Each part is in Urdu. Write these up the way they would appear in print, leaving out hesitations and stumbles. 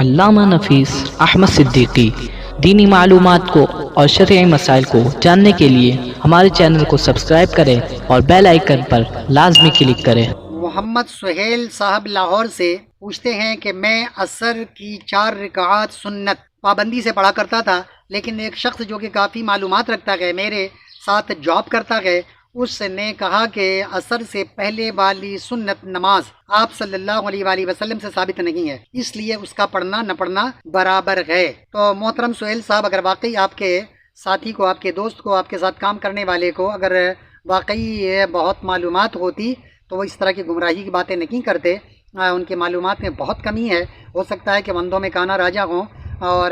علامہ نفیس احمد صدیقی دینی معلومات کو اور شرعی مسائل کو جاننے کے لیے ہمارے چینل کو سبسکرائب کریں اور بیل آئیکن پر لازمی کلک کریں۔ محمد سہیل صاحب لاہور سے پوچھتے ہیں کہ میں عصر کی 4 رکعات سنت پابندی سے پڑھا کرتا تھا، لیکن ایک شخص جو کہ کافی معلومات رکھتا ہے، میرے ساتھ جاب کرتا ہے، اس نے کہا کہ عصر سے پہلے والی سنت نماز آپ صلی اللہ علیہ وآلہ وسلم سے ثابت نہیں ہے، اس لیے اس کا پڑھنا نہ پڑھنا برابر ہے۔ تو محترم سہیل صاحب، اگر واقعی آپ کے ساتھی کو، آپ کے دوست کو، آپ کے ساتھ کام کرنے والے کو اگر واقعی یہ بہت معلومات ہوتی تو وہ اس طرح کی گمراہی کی باتیں نہیں کرتے۔ ان کی معلومات میں بہت کمی ہے، ہو سکتا ہے کہ اندھوں میں کانا راجہ ہوں اور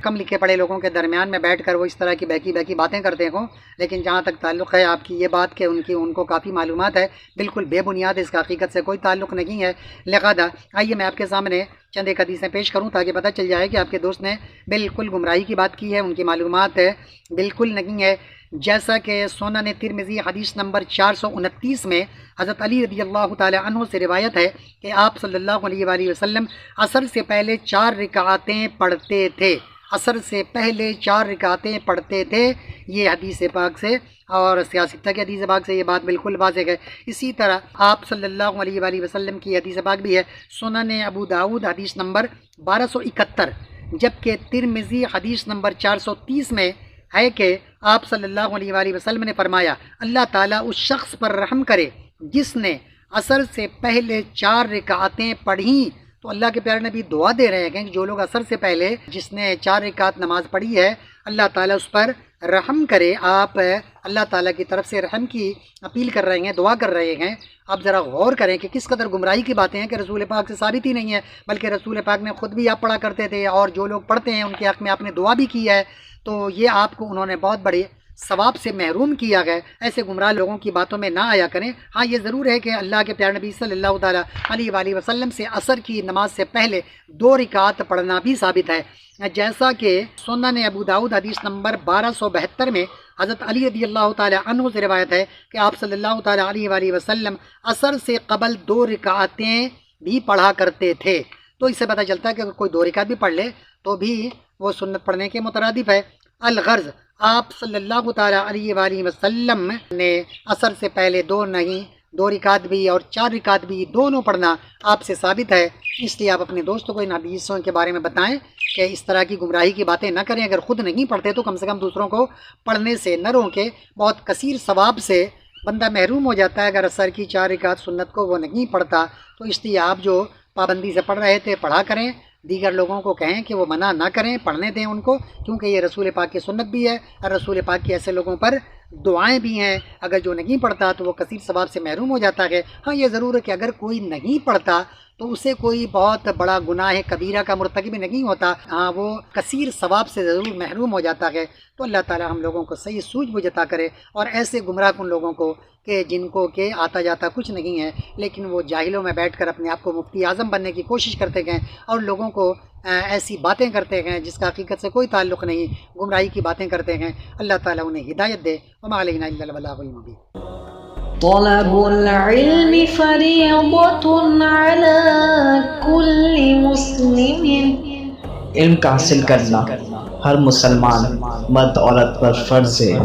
کم لکھے پڑھے لوگوں کے درمیان میں بیٹھ کر وہ اس طرح کی بہکی باتیں کرتے ہوں، لیکن جہاں تک تعلق ہے آپ کی یہ بات کہ ان کو کافی معلومات ہے، بالکل بے بنیاد، اس کا حقیقت سے کوئی تعلق نہیں ہے۔ لہذا آئیے میں آپ کے سامنے چند ایک حدیثیں پیش کروں تاکہ پتہ چل جائے کہ آپ کے دوست نے بالکل گمراہی کی بات کی ہے، ان کی معلومات بالکل نہیں ہے۔ جیسا کہ سنن ترمذی حدیث نمبر 429 میں حضرت علی رضی اللہ تعالی عنہ سے روایت ہے کہ آپ صلی اللہ علیہ وآلہ وسلم عصر سے پہلے 4 رکعتیں پڑھتے تھے، عصر سے پہلے 4 رکعتیں پڑھتے تھے، یہ حدیث پاک سے اور سیاستہ کی حدیث پاک سے یہ بات بالکل واضح ہے۔ اسی طرح آپ صلی اللہ علیہ وآلہ وسلم کی حدیث پاک بھی ہے، سنن ابو داؤد حدیث نمبر 1271، جبکہ ترمذی حدیث نمبر 430 میں ہے کہ آپ صلی اللہ علیہ وآلہ وسلم نے فرمایا، اللہ تعالیٰ اس شخص پر رحم کرے جس نے عصر سے پہلے 4 رکعتیں پڑھیں۔ تو اللہ کے پیارے نبی دعا دے رہے ہیں کہ جو لوگ عصر سے پہلے جس نے 4 رکعت نماز پڑھی ہے، اللہ تعالیٰ اس پر رحم کرے۔ آپ اللہ تعالیٰ کی طرف سے رحم کی اپیل کر رہے ہیں، دعا کر رہے ہیں۔ آپ ذرا غور کریں کہ کس قدر گمراہی کی باتیں ہیں کہ رسول پاک سے ثابت ہی نہیں ہے، بلکہ رسول پاک نے خود بھی آپ پڑھا کرتے تھے اور جو لوگ پڑھتے ہیں ان کے حق میں آپ نے دعا بھی کی ہے، تو یہ آپ کو انہوں نے بہت بڑے ثواب سے محروم کیا گیا۔ ایسے گمراہ لوگوں کی باتوں میں نہ آیا کریں۔ ہاں یہ ضرور ہے کہ اللہ کے پیارے نبی صلی اللہ تعالیٰ علیہ وآلہ وسلم سے عصر کی نماز سے پہلے 2 رکعت پڑھنا بھی ثابت ہے، جیسا کہ سنن ابو داؤد حدیث نمبر 1272 میں حضرت علی رضی اللہ تعالیٰ عنہ سے روایت ہے کہ آپ صلی اللہ تعالیٰ علیہ وآلہ وسلم عصر سے قبل 2 رکعتیں بھی پڑھا کرتے تھے۔ تو اس سے پتہ چلتا ہے کہ اگر کوئی 2 رکعت بھی پڑھ لے تو بھی وہ سنت پڑھنے کے مترادف ہے۔ الغرض، آپ صلی اللہ تعالیٰ علیہ وآلہ وسلم نے عصر سے پہلے 2 رکعت بھی اور 4 رکعت بھی دونوں پڑھنا آپ سے ثابت ہے، اس لیے آپ اپنے دوستوں کو ان حدیثوں کے بارے میں بتائیں کہ اس طرح کی گمراہی کی باتیں نہ کریں۔ اگر خود نہیں پڑھتے تو کم سے کم دوسروں کو پڑھنے سے نہ روکیں، بہت کثیر ثواب سے بندہ محروم ہو جاتا ہے اگر عصر کی 4 رکعت سنت کو وہ نہیں پڑھتا۔ تو اس لیے آپ جو پابندی سے پڑھ رہے تھے پڑھا کریں، دیگر لوگوں کو کہیں کہ وہ منع نہ کریں، پڑھنے دیں ان کو، کیونکہ یہ رسول پاک کی سنت بھی ہے اور رسول پاک کی ایسے لوگوں پر دعائیں بھی ہیں۔ اگر جو نہیں پڑھتا تو وہ کثیر ثواب سے محروم ہو جاتا ہے۔ ہاں یہ ضرور ہے کہ اگر کوئی نہیں پڑھتا تو اسے کوئی بہت بڑا گناہ کبیرہ کا مرتکب نہیں ہوتا، ہاں وہ کثیر ثواب سے ضرور محروم ہو جاتا ہے۔ تو اللہ تعالیٰ ہم لوگوں کو صحیح سوجھ بوجھ عطا کرے، اور ایسے گمراہ کن لوگوں کو کہ جن کو کہ آتا جاتا کچھ نہیں ہے لیکن وہ جاہلوں میں بیٹھ کر اپنے آپ کو مفتی اعظم بننے کی کوشش کرتے گئے اور لوگوں کو ایسی باتیں کرتے ہیں جس کا حقیقت سے کوئی تعلق نہیں، گمراہی کی باتیں کرتے ہیں، اللہ تعالیٰ انہیں ہدایت دے۔ وما علینا الا البلاغ المبین۔ طلب العلم فریضة على كل مسلم، علم کا حاصل کرنا ہر مسلمان مرد عورت پر فرض ہے۔